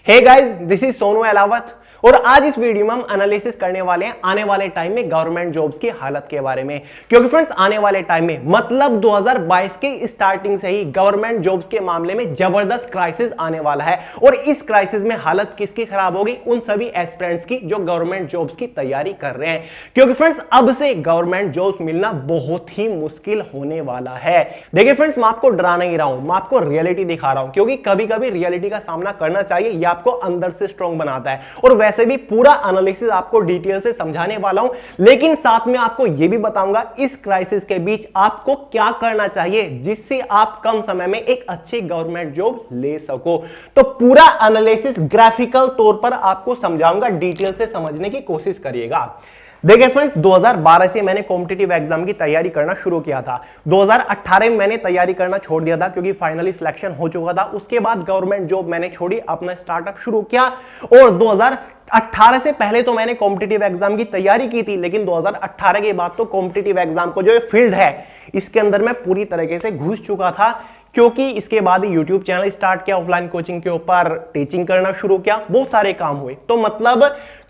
Hey guys, this is Sonu Alawat और आज इस वीडियो में हम एनालिसिस करने वाले हैं आने वाले टाइम में गवर्नमेंट जॉब्स की हालत के बारे में। क्योंकि फ्रेंड्स आने वाले टाइम में मतलब 2022 के स्टार्टिंग से ही गवर्नमेंट जॉब्स के मामले में जबरदस्त क्राइसिस आने वाला है और इस क्राइसिस में हालत किसकी खराब होगी? उन सभी एस्पिरेंट्स की जो गवर्नमेंट जॉब्स की तैयारी कर रहे हैं। क्योंकि फ्रेंड्स अब से गवर्नमेंट जॉब्स मिलना बहुत ही मुश्किल होने वाला है। देखिए फ्रेंड्स, मैं आपको डरा नहीं रहा हूं, मैं आपको रियलिटी दिखा रहा हूं, क्योंकि कभी कभी रियलिटी का सामना करना चाहिए, यह आपको अंदर से स्ट्रांग बनाता है। और वैसे भी पूरा एनालिसिस आपको डिटेल से समझाने वाला हूं, लेकिन साथ में आपको यह भी बताऊंगा इस क्राइसिस के बीच आपको क्या करना चाहिए जिससे आप कम समय में एक अच्छी गवर्नमेंट जॉब ले सको। तो पूरा एनालिसिस ग्राफिकल तौर पर आपको समझाऊंगा, डिटेल से समझने की कोशिश करिएगा। देखिए फ्रेंड्स, 2012 से मैंने कॉम्पिटिटिव एग्जाम की तैयारी करना शुरू किया था। 2018 में मैंने तैयारी करना छोड़ दिया था क्योंकि फाइनली सिलेक्शन हो चुका था। उसके बाद गवर्नमेंट जॉब मैंने छोड़ी, अपना स्टार्टअप शुरू किया और 2018 से पहले तो मैंने कॉम्पिटिटिव एग्जाम की तैयारी की थी, लेकिन 2018 के बाद तो कॉम्पिटिटिव एग्जाम को जो फील्ड है इसके अंदर मैं पूरी तरीके से घुस चुका था। क्योंकि इसके बाद यूट्यूब चैनल स्टार्ट किया, ऑफलाइन कोचिंग के ऊपर टीचिंग करना शुरू किया, बहुत सारे काम हुए। तो मतलब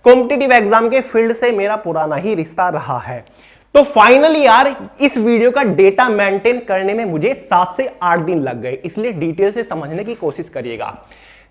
कॉम्पिटिटिव एग्जाम के फील्ड से मेरा पुराना ही रिश्ता रहा है। तो फाइनली यार इस वीडियो का डेटा मेंटेन करने में मुझे 7 से 8 दिन लग गए, इसलिए डिटेल से समझने की कोशिश करिएगा।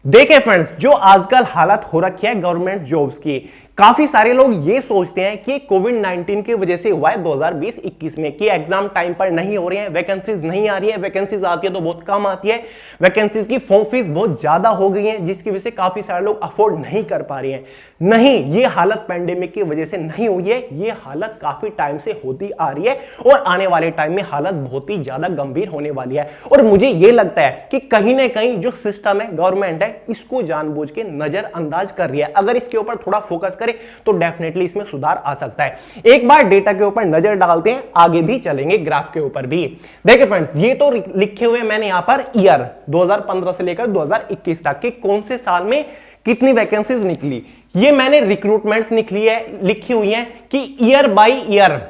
देखिए फ्रेंड्स, जो आजकल हालत हो रखी है गवर्नमेंट जॉब्स की, काफी सारे लोग ये सोचते हैं कि कोविड-19 की वजह से हुआ है 2020-21 में कि एग्जाम टाइम पर नहीं हो रहे हैं, वैकेंसीज नहीं आ रही है, वैकेंसीज आती है तो बहुत कम आती है, वैकेंसीज की फॉर्म फीस बहुत ज्यादा हो गई है जिसकी वजह से काफी सारे लोग अफोर्ड नहीं कर पा रहे हैं। नहीं, ये हालत पैंडेमिक की वजह से नहीं हुई है, ये हालत काफी टाइम से होती आ रही है और आने वाले टाइम में हालत बहुत ही ज्यादा गंभीर होने वाली है। और मुझे ये लगता है कि कहीं ना कहीं जो सिस्टम है, गवर्नमेंट है, इसको जानबूझ के नजरअंदाज कर रही है। अगर इसके ऊपर थोड़ा फोकस तो डेफिनेटली इसमें सुधार आ सकता है। एक बार डेटा के ऊपर नजर डालते हैं, आगे भी चलेंगे ग्राफ के ऊपर भी। देखिए फ्रेंड्स, ये तो लिखे हुए मैंने यहां पर ईयर 2015 से लेकर 2021 तक के कौन से साल में कितनी वैकेंसीज निकली, ये मैंने रिक्रूटमेंट्स लिखी हुई है कि ईयर बाय ईयर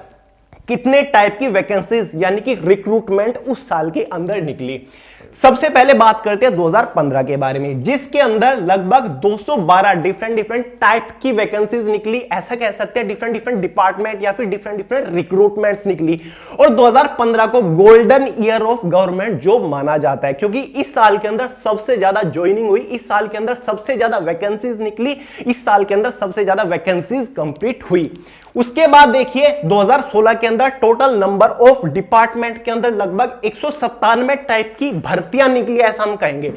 कितने टाइप की वैकेंसीज यानी कि रिक्रूटमेंट उस साल के अंदर निकली। सबसे पहले बात करते हैं 2015 के बारे में, जिसके अंदर लगभग 212 डिफरेंट टाइप की वैकेंसीज निकली। ऐसा कह सकते हैं डिफरेंट डिपार्टमेंट या फिर डिफरेंट रिक्रूटमेंट्स निकली। और 2015 को golden year of government job माना जाता है क्योंकि इस साल के अंदर सबसे ज्यादा ज्वाइनिंग हुई, इस साल के अंदर सबसे ज्यादा वैकेंसीज निकली, इस साल के अंदर सबसे ज्यादा वैकेंसीज कंप्लीट हुई। उसके बाद देखिए 2016 के अंदर टोटल नंबर ऑफ डिपार्टमेंट के अंदर लगभग 197 टाइप की भर्तियां निकली, ऐसा हम कहेंगे।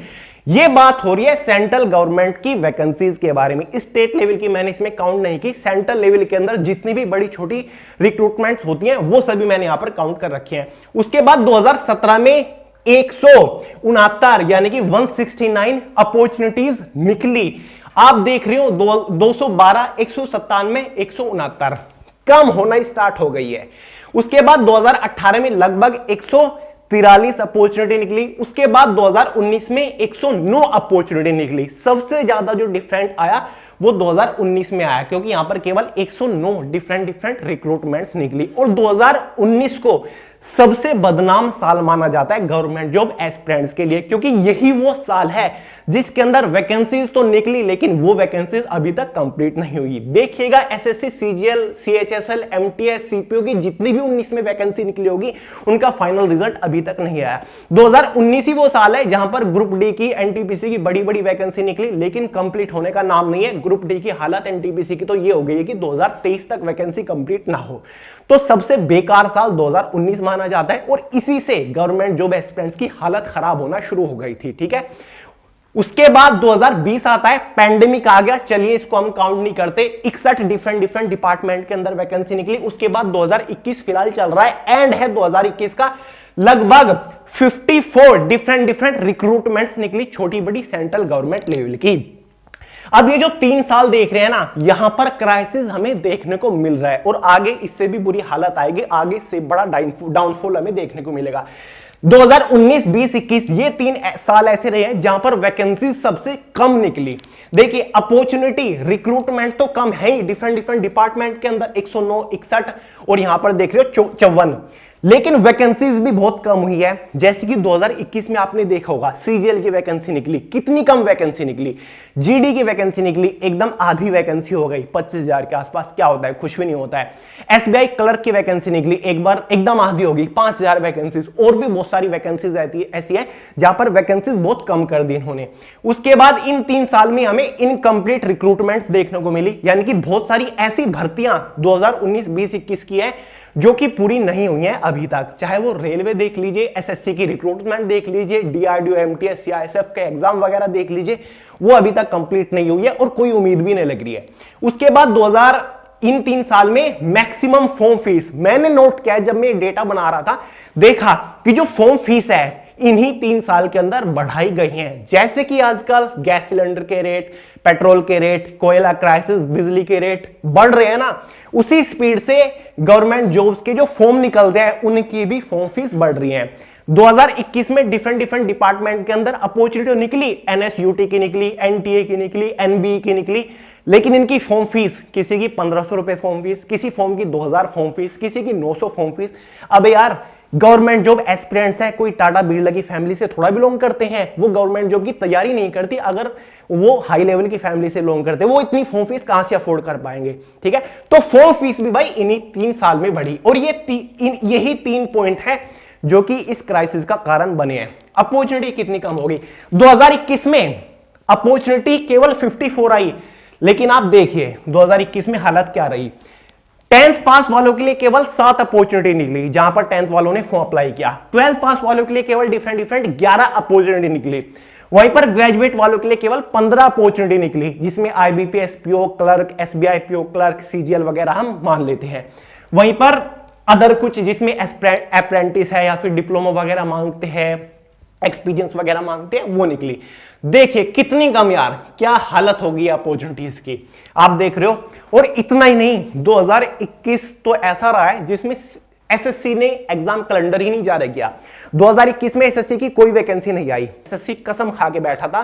यह बात हो रही है सेंट्रल गवर्नमेंट की वैकेंसीज के बारे में। स्टेट लेवल की मैंने इसमें काउंट नहीं की, सेंट्रल लेवल के अंदर जितनी भी बड़ी छोटी रिक्रूटमेंट्स होती हैं वो सभी मैंने यहां पर काउंट कर रखे हैं। उसके बाद 2017 में 169 यानी कि 169 अपॉर्चुनिटीज निकली। आप देख रहे हो 212, 197, 169 कम होना स्टार्ट हो गई है। उसके बाद 2018 में लगभग 143 अपॉर्चुनिटी निकली। उसके बाद 2019 में 109 अपॉर्चुनिटी निकली। सबसे ज्यादा जो डिफरेंट आया वो 2019 में आया क्योंकि यहां पर केवल 109 डिफरेंट रिक्रूटमेंट्स निकली। और 2019 को सबसे बदनाम साल माना जाता है गवर्नमेंट जॉब एस्पिरेंट्स के लिए, क्योंकि यही वो साल है जिसके अंदर वैकेंसीज तो निकली लेकिन वो वैकेंसीज अभी तक कंप्लीट नहीं हुई। देखिएगा SSC, CGL, CHSL, MTS, CPO की जितनी भी 19 में वैकेंसी निकली होगी उनका फाइनल रिजल्ट अभी तक नहीं आया। 2019 ही वो साल है जहां पर ग्रुप डी की, एनटीपीसी की बड़ी बड़ी वैकेंसी निकली लेकिन कंप्लीट होने का नाम नहीं है। ग्रुप डी की हालत एनटीपीसी की तो ये हो गई है कि 2023 तक वैकेंसी कंप्लीट ना हो। तो सबसे बेकार साल 2019 माना जाता है और इसी से गवर्नमेंट जॉब एस्पिरेंट्स की हालत खराब होना शुरू हो गई थी। ठीक है, उसके बाद 2020 आता है, पैंडेमिक आ गया, चलिए इसको हम काउंट नहीं करते। 61 डिफरेंट डिपार्टमेंट के अंदर वैकेंसी निकली। उसके बाद 2021 फिलहाल चल रहा है, एंड है 2021 का, लगभग 54 डिफरेंट रिक्रूटमेंट्स निकली, छोटी बड़ी सेंट्रल गवर्नमेंट लेवल की। अब ये जो 3 साल देख रहे हैं ना, यहां पर क्राइसिस हमें देखने को मिल रहा है और आगे इससे भी बुरी हालत आएगी, आगे इससे बड़ा डाउनफॉल हमें देखने को मिलेगा। 2019, 20, 21 ये 3 साल ऐसे रहे हैं जहां पर वैकेंसी सबसे कम निकली। देखिए अपॉर्चुनिटी, रिक्रूटमेंट तो कम है ही डिफरेंट डिपार्टमेंट के अंदर, 109, 61 और यहां पर देख रहे हो 54। लेकिन वैकेंसीज भी बहुत कम हुई है। जैसे कि 2021 में आपने देखा होगा सीजीएल की वैकेंसी निकली, कितनी कम वैकेंसी निकली। जीडी की वैकेंसी निकली, एकदम आधी वैकेंसी हो गई, 25,000 के आसपास। क्या होता है, कुछ भी नहीं होता है। एसबीआई क्लर्क की वैकेंसी निकली, एक बार एकदम आधी होगी, 5,000 वैकेंसीज। और भी बहुत सारी वैकेंसीज ऐसी है जहां पर वैकेंसीज बहुत कम कर दी इन्होंने। उसके बाद इन 3 साल में हमें इनकम्प्लीट रिक्रूटमेंट्स देखने को मिली, यानी कि बहुत सारी ऐसी भर्तियां 2019, 20, 21 की है जो कि पूरी नहीं हुई है अभी तक। चाहे वो रेलवे देख लीजिए, एसएससी की रिक्रूटमेंट देख लीजिए, डीआरडीओ, एमटीएस, सीआईएसएफ के एग्जाम वगैरह देख लीजिए, वो अभी तक कंप्लीट नहीं हुई है और कोई उम्मीद भी नहीं लग रही है। उसके बाद इन 3 साल में मैक्सिमम फॉर्म फीस मैंने नोट किया, जब मैं डेटा बना रहा था देखा कि जो फॉर्म फीस है इन्हीं 3 साल के अंदर बढ़ाई गई हैं। जैसे कि आजकल गैस सिलेंडर के रेट, पेट्रोल के रेट, कोयला क्राइसिस, बिजली के रेट बढ़ रहे हैं ना, उसी स्पीड से गवर्नमेंट जॉब्स के जो फॉर्म निकलते हैं उनकी भी फॉर्म फीस बढ़ रही है। 2021 में डिफरेंट डिपार्टमेंट के अंदर अपॉर्चुनिटी निकली, एनएसयूटी की निकली, एनटीए की निकली, एनबीई की निकली, लेकिन इनकी फॉर्म फीस, किसी की 1,500 रुपए फॉर्म फीस, किसी फॉर्म की 2,000 फॉर्म फीस, किसी की 900 फॉर्म फीस। अबे यार, गवर्नमेंट जॉब एस्पिरेंट्स है, कोई टाटा बिरला की फैमिली से थोड़ा बिलोंग करते हैं, वो गवर्नमेंट जॉब की तैयारी नहीं करती। अगर वो हाई लेवल की फैमिली से बिलोंग करते, वो इतनी फॉर्म फीस कहां से अफोर्ड कर पाएंगे। ठीक है, तो फॉर्म फीस भी भाई इन्हीं 3 साल में बढ़ी, और यही 3 पॉइंट है जो कि इस क्राइसिस का कारण बने हैं। अपॉर्चुनिटी कितनी कम होगी 2021 में, अपॉर्चुनिटी केवल 54 आई, लेकिन आप देखिए 2021 में हालत क्या रही। 10th पास वालों के लिए केवल 7 अपॉर्चुनिटी निकली, जहां पर 10th वालों ने फॉर्म अप्लाई किया। 12th पास वालों के लिए केवल डिफरेंट 11 अपॉर्चुनिटी निकली। वहीं पर ग्रेजुएट वालों के लिए केवल 15 अपॉर्चुनिटी निकली, जिसमें IBPS PO clerk, SBI PO clerk, CGL वगैरह हम मान लेते हैं। वहीं पर अदर कुछ जिसमें अप्रेंटिस है या फिर डिप्लोमा वगैरह मांगते हैं, एक्सपीरियंस वगैरह मांगते हैं, वो निकली। देखिए कितनी कम यार, क्या हालत होगी अपॉर्चुनिटीज की, आप देख रहे हो। और इतना ही नहीं, 2021 तो ऐसा रहा है जिसमें एसएससी ने एग्जाम कैलेंडर ही नहीं जारी किया। 2021 में एसएससी की कोई वैकेंसी नहीं आई। एसएससी कसम खा के बैठा था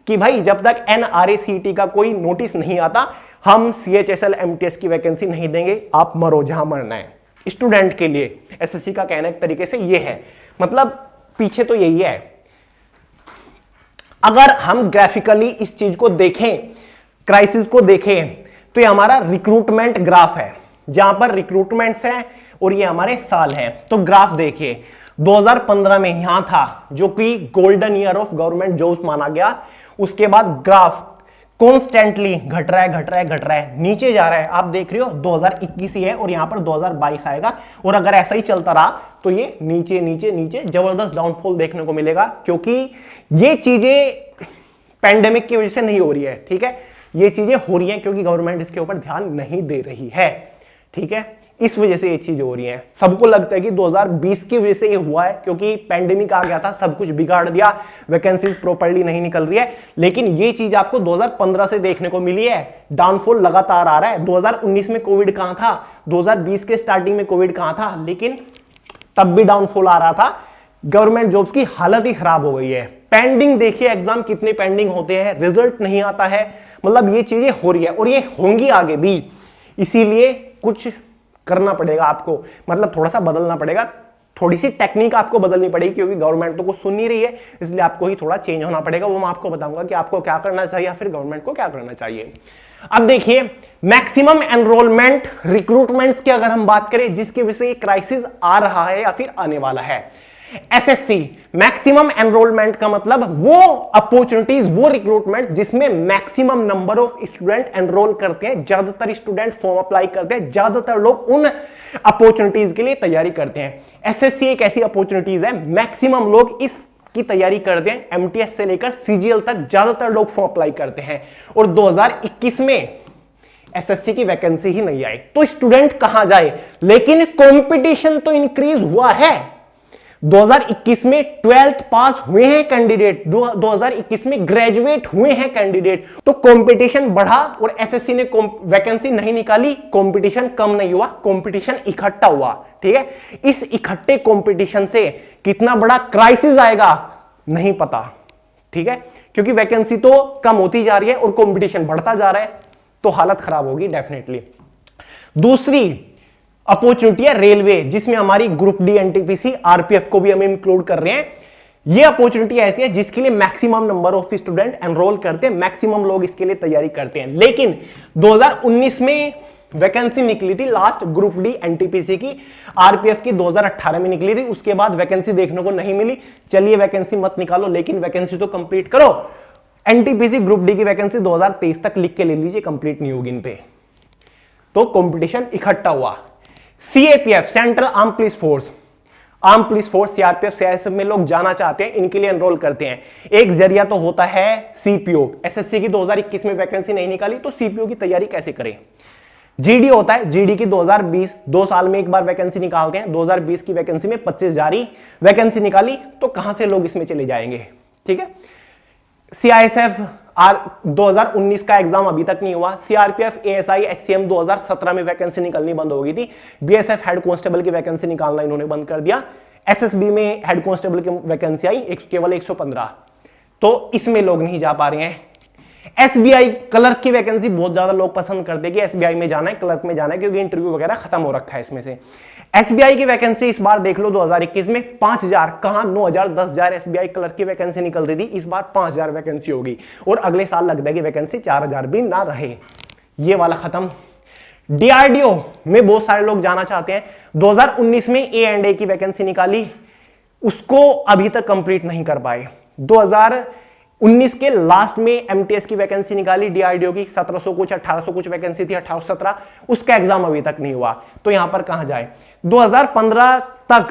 कि भाई जब तक एनआरएसीटी का कोई नोटिस नहीं आता, हम सीएचएसएल एमटीएस की वैकेंसी नहीं देंगे, आप मरो जहां मरना है। स्टूडेंट के लिए एसएससी का कहना एक तरीके से ये है, मतलब पीछे तो यही है। अगर हम ग्राफिकली इस चीज को देखें, क्राइसिस को देखें, तो ये हमारा रिक्रूटमेंट ग्राफ है, जहां पर रिक्रूटमेंट्स हैं और ये हमारे साल हैं। तो ग्राफ देखिए, 2015 में यहां था जो कि golden year of government jobs माना गया। उसके बाद ग्राफ कॉन्स्टेंटली घट रहा है, नीचे जा रहा है। आप देख रहे हो 2021 ही है और यहां पर 2022 आएगा, और अगर ऐसा ही चलता रहा तो ये नीचे जबरदस्त डाउनफॉल देखने को मिलेगा, क्योंकि ये चीजें पैंडेमिक की वजह से नहीं हो रही है। ठीक है, ये चीजें हो रही हैं क्योंकि गवर्नमेंट इसके ऊपर ध्यान नहीं दे रही है। ठीक है, इस वजह से ये चीज हो रही है। सबको लगता है कि 2020 की वजह से ये हुआ है, क्योंकि पैंडेमिक आ गया था, सब कुछ बिगाड़ दिया, वैकेंसीज प्रॉपर्ली नहीं निकल रही है। लेकिन ये चीज आपको 2015 से देखने को मिली है, डाउनफॉल लगातार आ रहा है। 2019 में कोविड कहां था, 2020 के स्टार्टिंग में कोविड कहां था, लेकिन तब भी डाउनफॉल आ रहा था। गवर्नमेंट जॉब्स की हालत ही खराब हो गई है। पेंडिंग देखिए, एग्जाम कितने पेंडिंग होते हैं, रिजल्ट नहीं आता है, मतलब ये चीजें हो रही है और ये होंगी आगे भी। इसीलिए कुछ करना पड़ेगा आपको, मतलब थोड़ा सा बदलना पड़ेगा, थोड़ी सी टेक्निक आपको बदलनी पड़ेगी, क्योंकि गवर्नमेंट तो कुछ सुन नहीं रही है, इसलिए आपको ही थोड़ा चेंज होना पड़ेगा। वो मैं आपको बताऊंगा कि आपको क्या करना चाहिए या फिर गवर्नमेंट को क्या करना चाहिए। अब देखिए, मैक्सिमम एनरोलमेंट रिक्रूटमेंट्स की अगर हम बात करें, जिसकी वजह से क्राइसिस आ रहा है या फिर आने वाला है, एसएससी मैक्सिमम एनरोलमेंट का मतलब वो अपॉर्चुनिटीज, वो रिक्रूटमेंट जिसमें maximum number of student enrol करते हैं, ज्यादातर स्टूडेंट फॉर्म अप्लाई करते हैं, ज्यादातर लोग उन अपॉर्चुनिटीज के लिए तैयारी करते हैं। एसएससी एक ऐसी अपॉर्चुनिटीज है, मैक्सिमम लोग इस की तैयारी करते हैं, एमटीएस से लेकर सीजीएल तक ज्यादातर लोग फॉर्म अप्लाई करते हैं। और 2021 में एसएससी की वैकेंसी ही नहीं आई, तो स्टूडेंट कहां जाए। लेकिन कंपटीशन तो इंक्रीज हुआ है। 2021 में 12th पास हुए हैं कैंडिडेट, 2021 में ग्रेजुएट हुए हैं कैंडिडेट, तो कंपटीशन बढ़ा और एसएससी ने वैकेंसी नहीं निकाली, कंपटीशन कम नहीं हुआ, कंपटीशन इकट्ठा हुआ। ठीक है, इस इकट्ठे कंपटीशन से कितना बड़ा क्राइसिस आएगा नहीं पता। ठीक है, क्योंकि वैकेंसी तो कम होती जा रही है और कंपटीशन बढ़ता जा रहा है, तो हालत खराब होगी डेफिनेटली। दूसरी, अपॉर्चुनिटी है रेलवे, जिसमें हमारी ग्रुप डी एनटीपीसी आरपीएफ को भी हम इंक्लूड कर रहे हैं। ये अपॉर्चुनिटी ऐसी है जिसके लिए maximum number of student enrol करते हैं, मैक्सिमम लोग इसके लिए तैयारी करते हैं। लेकिन 2019 में वैकेंसी निकली थी लास्ट ग्रुप डी एनटीपीसी की, आरपीएफ की 2018 में निकली थी, उसके बाद वैकेंसी देखने को नहीं मिली। चलिए वैकेंसी मत निकालो, लेकिन वैकेंसी तो कंप्लीट करो। एनटीपीसी ग्रुप डी की वैकेंसी 2023 तक लिख के ले लीजिए, कंप्लीट नहीं होगी इन पे। तो कंपटीशन इकट्ठा हुआ। CAPF central arm police force, arm police force CRPF CISF में लोग जाना चाहते हैं, इनके लिए एनरोल करते हैं। एक जरिया तो होता है सीपीओ। एसएससी की 2021 में वैकेंसी नहीं निकाली तो सीपीओ की तैयारी कैसे करें। जीडी होता है, जीडी की 2020 2 साल में एक बार वैकेंसी निकालते हैं। 2020 की वैकेंसी में 25 जारी वैकेंसी निकाली, तो कहां से लोग इसमें चले जाएंगे। ठीक है। सीआईएसएफ 2019 का एग्जाम अभी तक नहीं हुआ। सीआरपीएफ एएसआई एचसीएम 2017 में वैकेंसी निकलनी बंद हो गई थी। बीएसएफ हेड कांस्टेबल की वैकेंसी निकालना इन्होंने बंद कर दिया। एसएसबी में हेड कांस्टेबल की वैकेंसी आई केवल 115, तो इसमें लोग नहीं जा पा रहे हैं। एसबीआई क्लर्क की वैकेंसी बहुत ज्यादा लोग पसंद करते हैं कि एसबीआई में जाना है, क्लर्क में जाना है, क्योंकि इंटरव्यू वगैरह खत्म हो रखा है इसमें से। एसबीआई की वैकेंसी इस बार देख लो 2021 में 5000, कहां 9000 10,000 एसबीआई क्लर्क की वैकेंसी निकलती थी, इस बार 5000 वैकेंसी होगी। और अगले साल लगता है कि वैकेंसी 4000 भी ना रहे। ये वाला खत्म। डीआरडीओ में बहुत सारे लोग जाना चाहते हैं। 2019 में ए की वैकेंसी निकाली, उसको अभी तक कंप्लीट नहीं कर पाए। 2019 के लास्ट में एमटीएस की वैकेंसी निकाली डीआरडीओ की, 1700 कुछ 1800 कुछ वैकेंसी थी, 1817, उसका एग्जाम अभी तक नहीं हुआ। तो यहां पर कहां जाए। 2015 तक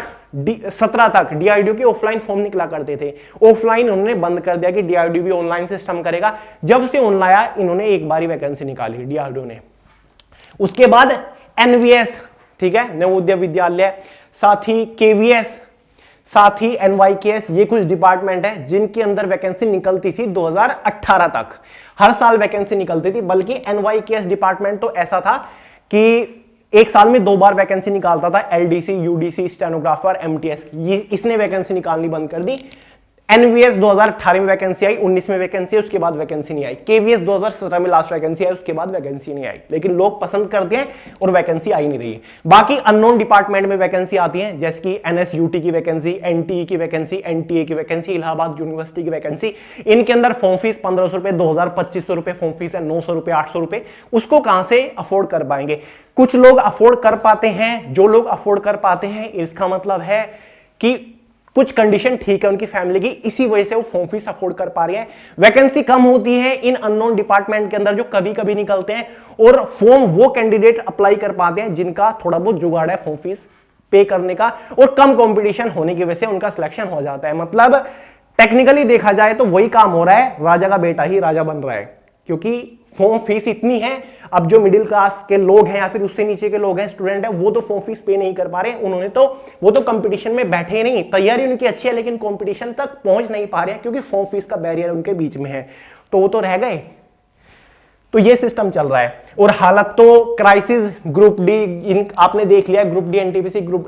17 तक डीआरडीओ के ऑफलाइन फॉर्म निकला करते थे, ऑफलाइन उन्होंने बंद कर दिया कि डीआरडीओ भी ऑनलाइन सिस्टम करेगा। जब से ऑनलाइन आया, इन्होंने एक बार ही वैकेंसी निकाली डीआरडीओ ने। उसके बाद एनवीएस, ठीक है, नवोदय विद्यालय, साथ ही केवीएस, साथ ही एनवाईकेएस, ये कुछ डिपार्टमेंट है जिनके अंदर वैकेंसी निकलती थी 2018 तक। हर साल वैकेंसी निकलती थी, बल्कि एनवाईकेएस डिपार्टमेंट तो ऐसा था कि एक साल में 2 बार वैकेंसी निकालता था, एलडीसी, यूडीसी, स्टेनोग्राफर, एमटीएस। ये इसने वैकेंसी निकालनी बंद कर दी। एनवीएस 2018 में वैकेंसी आई, 19 में वैकेंसी आई, उसके बाद वैकेंसी नहीं आई। केवीएस 2017 में लास्ट वैकेंसी आई, उसके बाद वैकेंसी नहीं आई। लेकिन लोग पसंद करते हैं और वैकेंसी आई नहीं रही है। बाकी अननोन डिपार्टमेंट में वैकेंसी आती है, जैसे कि एनएसयूटी की वैकेंसी, एनटीई की वैकेंसी, एनटीए की वैकेंसी, इलाहाबाद यूनिवर्सिटी की वैकेंसी। इनके अंदर फॉर्म फीस 1500 रुपए, 2000 2500 रुपए फॉर्म फीस है, 900 रुपए, 800 रुपए। उसको कहां से अफोर्ड कर पाएंगे। कुछ लोग अफोर्ड कर पाते हैं। जो लोग अफोर्ड कर पाते हैं, इसका मतलब है कि कुछ कंडीशन ठीक है उनकी फैमिली की, इसी वजह से वो फॉर्म फीस अफोर्ड कर पा रही है। वैकेंसी कम होती है इन अननोन डिपार्टमेंट के अंदर जो कभी कभी निकलते हैं, और फॉर्म वो कैंडिडेट अप्लाई कर पाते हैं जिनका थोड़ा बहुत जुगाड़ है फॉर्म फीस पे करने का, और कम कंपटीशन होने की वजह से उनका सिलेक्शन हो जाता है। मतलब टेक्निकली देखा जाए तो वही काम हो रहा है, राजा का बेटा ही राजा बन रहा है, क्योंकि फॉर्म फीस इतनी है। अब जो मिडिल क्लास के लोग हैं या फिर उससे नीचे के लोग हैं, स्टूडेंट हैं, वो तो फॉर्म फीस पे नहीं कर पा रहे। वो तो कंपटीशन में बैठे नहीं, तैयारी उनकी अच्छी है लेकिन कंपटीशन तक पहुंच नहीं पा रहे हैं, क्योंकि फॉर्म फीस का बैरियर उनके बीच में है, तो वो तो रह गए। तो ये सिस्टम चल रहा है। और हालत तो क्राइसिस ग्रुप डी, आपने देख लिया, group D NTPC, group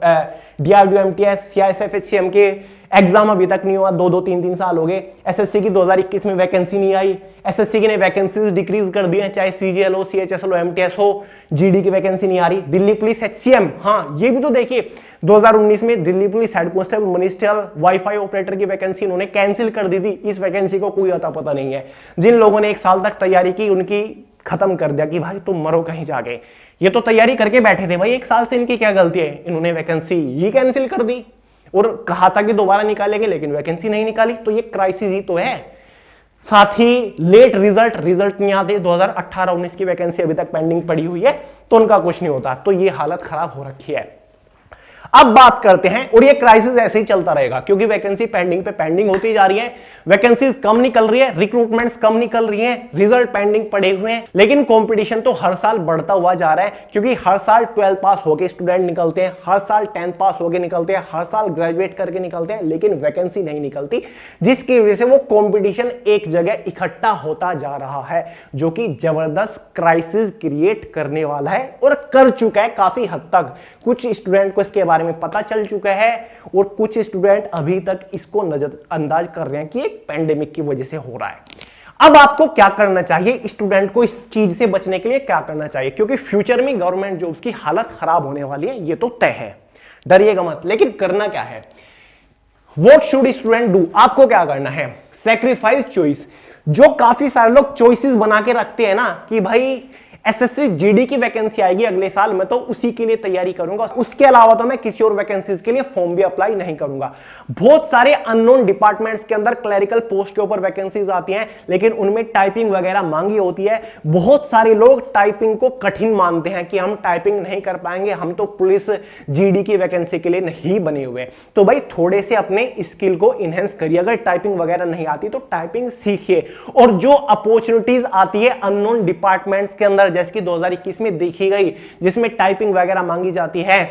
DRDO, MTS, CISF, HCM के एग्जाम अभी तक नहीं हुआ, 2-2 3-3 साल हो गए। एसएससी की 2021 में वैकेंसी नहीं आई। एसएससी की ने वैकेंसीज डिक्रीज कर दी है, चाहे सीजीएल हो, सीएचएसएल हो, एमटीएस हो। जीडी की वैकेंसी नहीं आ रही। दिल्ली पुलिस एचसीएम, हाँ ये भी तो देखिए 2019 में Delhi police head constable, ministerial wifi operator की वैकेंसी इन्होंने कैंसिल कर दी थी। इस वैकेंसी को कोई अता पता नहीं है। जिन लोगों ने 1 साल तक तैयारी की, उनकी खत्म कर दिया कि भाई तुम मरो कहीं जाके। ये तो तैयारी करके बैठे थे भाई 1 साल से, इनकी क्या गलती है, इन्होंने वैकेंसी ही कैंसिल कर दी और कहा था कि दोबारा निकालेंगे, लेकिन वैकेंसी नहीं निकाली। तो ये क्राइसिस ही तो है। साथ ही लेट रिजल्ट नहीं आते। 2018-19 की वैकेंसी अभी तक पेंडिंग पड़ी हुई है, तो उनका कुछ नहीं होता। तो ये हालत खराब हो रखी है। अब बात करते हैं, और ये क्राइसिस ऐसे ही चलता रहेगा, क्योंकि वैकेंसी पेंडिंग पे पेंडिंग होती जा रही है, वैकेंसीज कम निकल रही है, रिक्रूटमेंट्स कम निकल रही हैं, रिजल्ट पेंडिंग पड़े हुए हैं। लेकिन कंपटीशन तो हर साल बढ़ता हुआ जा रहा है, क्योंकि हर साल 12 पास होके स्टूडेंट निकलते हैं, हर साल 10 पास होके निकलते हैं, हर साल ग्रेजुएट करके निकलते हैं, लेकिन वैकेंसी नहीं निकलती, जिसकी वजह से वो कंपटीशन एक जगह इकट्ठा होता जा रहा है, जो कि जबरदस्त क्राइसिस क्रिएट करने वाला है और कर चुका है काफी हद तक। कुछ स्टूडेंट को इसके बारे में पता चल चुका है, और कुछ स्टूडेंट अभी तक इसको नजरअंदाज कर रहे हैं कि एक पेंडेमिक की वजह से हो रहा है। अब आपको क्या करना चाहिए, स्टूडेंट को इस चीज से बचने के लिए क्या करना चाहिए, क्योंकि फ्यूचर में गवर्नमेंट जॉब्स की हालत खराब होने वाली है, ये तो तय है, डरिएगा मत। लेकिन करना क्या है, व्हाट शुड स्टूडेंट डू, आपको क्या करना है, सैक्रिफाइस चॉइस। जो काफी सारे लोग चॉइसेस बना के रखते हैं ना कि भाई एसएससी जीडी की वैकेंसी आएगी अगले साल, मैं तो उसी के लिए तैयारी करूंगा, उसके अलावा तो मैं किसी और वैकेंसीज के लिए फॉर्म भी अप्लाई नहीं करूंगा। बहुत सारे अननोन डिपार्टमेंट्स के अंदर क्लरिकल पोस्ट के ऊपर वैकेंसीज आती हैं, लेकिन उनमें टाइपिंग वगैरह मांगी होती है। बहुत सारे लोग टाइपिंग को कठिन मानते हैं कि हम टाइपिंग नहीं कर पाएंगे, हम तो पुलिस जीडी की वैकेंसी के लिए नहीं बने हुए। तो भाई थोड़े से अपने स्किल को इनहेंस करिए। अगर टाइपिंग वगैरह नहीं आती तो टाइपिंग सीखिए, और जो अपॉर्चुनिटीज आती है अननोन डिपार्टमेंट्स के अंदर, जैसे कि 2021 में देखी गई, जिसमें टाइपिंग वगैरह मांगी जाती है,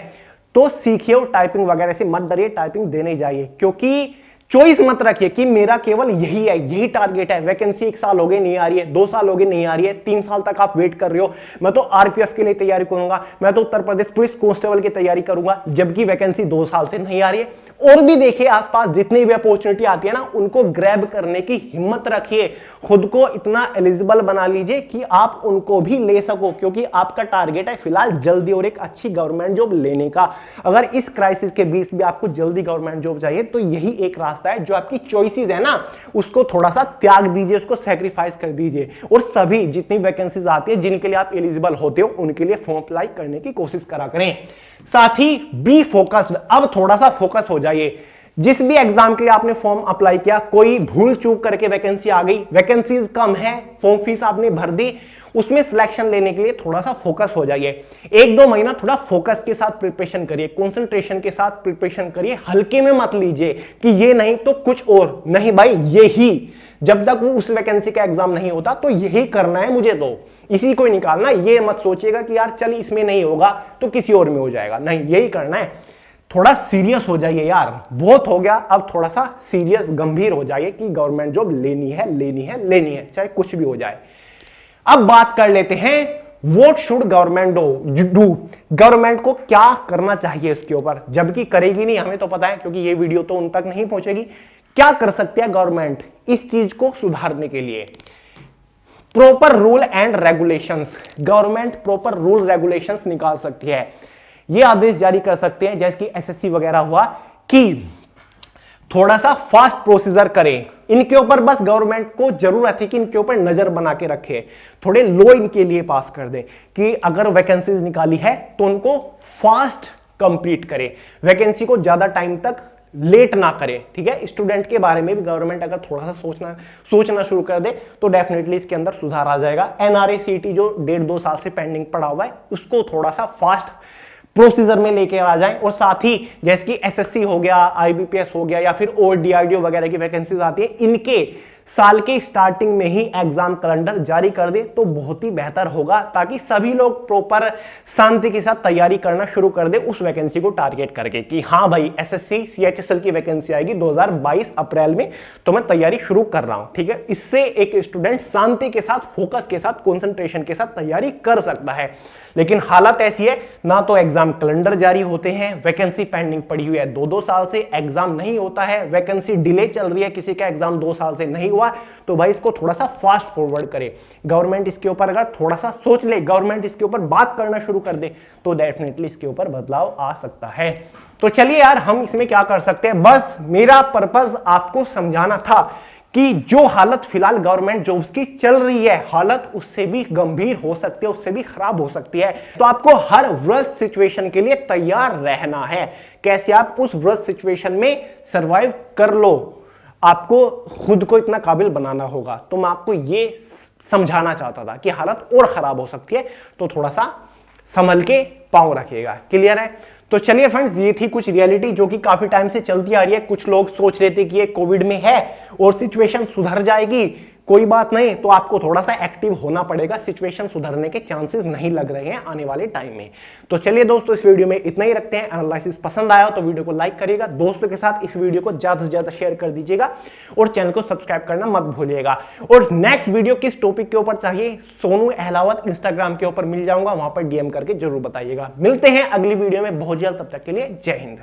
तो सीखिए और टाइपिंग वगैरह से मत डरिए, टाइपिंग देने जाइए। क्योंकि चॉइस मत रखिए कि मेरा केवल यही है, यही टारगेट है, वैकेंसी 1 साल हो गए नहीं आ रही है, 2 साल हो गए नहीं आ रही है, 3 साल तक आप वेट कर रहे हो, मैं तो आरपीएफ के लिए तैयारी करूंगा, मैं तो उत्तर प्रदेश पुलिस कांस्टेबल की तैयारी करूंगा, जबकि वैकेंसी 2 साल से नहीं आ रही है। और भी देखिए आसपास जितनी भी अपॉर्चुनिटी आती है ना, उनको ग्रैब करने की हिम्मत रखिए, खुद को इतना एलिजिबल बना लीजिए कि आप उनको भी ले सको, क्योंकि आपका टारगेट है फिलहाल जल्दी और एक अच्छी गवर्नमेंट जॉब लेने का। अगर इस क्राइसिस के बीच भी आपको जल्दी गवर्नमेंट जॉब चाहिए तो यही एक रास्ता है, जो आपकी चॉइसेस है ना उसको थोड़ा सा त्याग दीजिए, उसको सैक्रिफाइस कर दीजिए, और सभी जितनी वैकेंसीज आती है जिनके लिए आप एलिजिबल होते हो उनके लिए फॉर्म अप्लाई करने की कोशिश करा करें। साथ ही बी फोकस्ड, अब थोड़ा सा फोकस हो जाइए। जिस भी एग्जाम के लिए आपने फॉर्म अप्लाई किया, कोई भूल चूक करके वैकेंसी आ गई, वैकेंसीज कम है, फॉर्म फीस आपने भर दी, उसमें सिलेक्शन लेने के लिए थोड़ा सा फोकस हो जाइए। 1-2 महीना थोड़ा फोकस के साथ प्रिपरेशन करिए, कंसंट्रेशन के साथ प्रिपरेशन करिए, हल्के में मत लीजिए कि ये नहीं तो कुछ और नहीं, भाई यही, जब तक वो उस वैकेंसी का एग्जाम नहीं होता तो यही करना है मुझे, तो इसी को ही निकालना। ये मत सोचिएगा कि यार चल इसमें नहीं होगा तो किसी और में हो जाएगा, नहीं, यही करना है। थोड़ा सीरियस हो जाइए यार, बहुत हो गया, अब थोड़ा सा सीरियस गंभीर हो जाइए कि गवर्नमेंट जॉब लेनी है, लेनी है, लेनी है, चाहे कुछ भी हो जाए। अब बात कर लेते हैं what should government do, government को क्या करना चाहिए इसके ऊपर, जबकि करेगी नहीं हमें तो पता है, क्योंकि ये वीडियो तो उन तक नहीं पहुंचेगी। क्या कर सकती है गवर्नमेंट इस चीज को सुधारने के लिए? Proper rule and regulations, government proper rule regulations निकाल सकती है, ये आदेश जारी कर सकते हैं, जैसे कि एसएससी वगैरह हुआ, कि थोड़ा सा फास्ट प्रोसीजर करें। इनके ऊपर बस गवर्नमेंट को जरूरत है कि इनके ऊपर नजर बना के रखे, थोड़े लो इनके लिए पास कर दे कि अगर वैकेंसीज निकाली है तो उनको फास्ट कंप्लीट करे, वैकेंसी को ज्यादा टाइम तक लेट ना करे। ठीक है, स्टूडेंट के बारे में भी गवर्नमेंट अगर थोड़ा सा सोचना शुरू कर दे तो डेफिनेटली इसके अंदर सुधार आ जाएगा। एनआरए सीटी जो 1.5-2 साल से पेंडिंग पड़ा हुआ है उसको थोड़ा सा फास्ट प्रोसीजर में लेके आ जाएं, और साथ ही जैसे कि एसएससी हो गया, आईबीपीएस हो गया, या फिर और डीआरडीओ वगैरह की वैकेंसीज आती है, इनके साल के स्टार्टिंग में ही एग्जाम कैलेंडर जारी कर दे तो बहुत ही बेहतर होगा, ताकि सभी लोग प्रॉपर शांति के साथ तैयारी करना शुरू कर दे उस वैकेंसी को टारगेट करके कि हाँ भाई एसएससी सीएचएसएल की वैकेंसी आएगी 2022 अप्रैल में, तो मैं तैयारी शुरू कर रहा हूं। ठीक है, इससे एक स्टूडेंट शांति के साथ, फोकस के साथ, कंसंट्रेशन के साथ तैयारी कर सकता है। लेकिन हालत ऐसी है, ना तो एग्जाम कैलेंडर जारी होते हैं, वैकेंसी पेंडिंग पड़ी हुई है 2-2 साल से, एग्जाम नहीं होता है, वैकेंसी डिले चल रही है, किसी का एग्जाम 2 साल से नहीं हुआ, तो भाई इसको थोड़ा सा फास्ट फॉरवर्ड करे। गवर्नमेंट इसके ऊपर अगर थोड़ा सा सोच ले, गवर्नमेंट इसके ऊपर बात करना शुरू कर दे तो डेफिनेटली इसके ऊपर बदलाव आ सकता है। तो चलिए यार, हम इसमें क्या कर सकते हैं, बस मेरा पर्पस आपको समझाना था कि जो हालत फिलहाल गवर्नमेंट जॉब्स की चल रही है, हालत उससे भी गंभीर हो सकती है, उससे भी खराब हो सकती है। तो आपको हर वर्स्ट सिचुएशन के लिए तैयार रहना है। कैसे आप उस वर्स्ट सिचुएशन में सरवाइव कर लो, आपको खुद को इतना काबिल बनाना होगा। तो मैं आपको ये समझाना चाहता था कि हालत और खराब हो सकती है, तो थोड़ा सा संभल के पांव रखिएगा। क्लियर है? तो चलिए फ्रेंड्स, ये थी कुछ रियलिटी जो कि काफी टाइम से चलती आ रही है। कुछ लोग सोच रहे थे कि ये कोविड में है और सिचुएशन सुधर जाएगी, कोई बात नहीं, तो आपको थोड़ा सा एक्टिव होना पड़ेगा, सिचुएशन सुधरने के चांसेस नहीं लग रहे हैं आने वाले टाइम में। तो चलिए दोस्तों, इस वीडियो में इतना ही रखते हैं। एनालिसिस पसंद आया तो वीडियो को लाइक करिएगा, दोस्तों के साथ इस वीडियो को ज्यादा से ज्यादा शेयर कर दीजिएगा और चैनल को सब्सक्राइब करना मत भूलिएगा। और नेक्स्ट वीडियो किस टॉपिक के ऊपर चाहिए, सोनू अहलावत इंस्टाग्राम के ऊपर मिल जाऊंगा, वहां पर डीएम करके जरूर बताइएगा। मिलते हैं अगली वीडियो में बहुत जल्द, तब तक के लिए जय हिंद।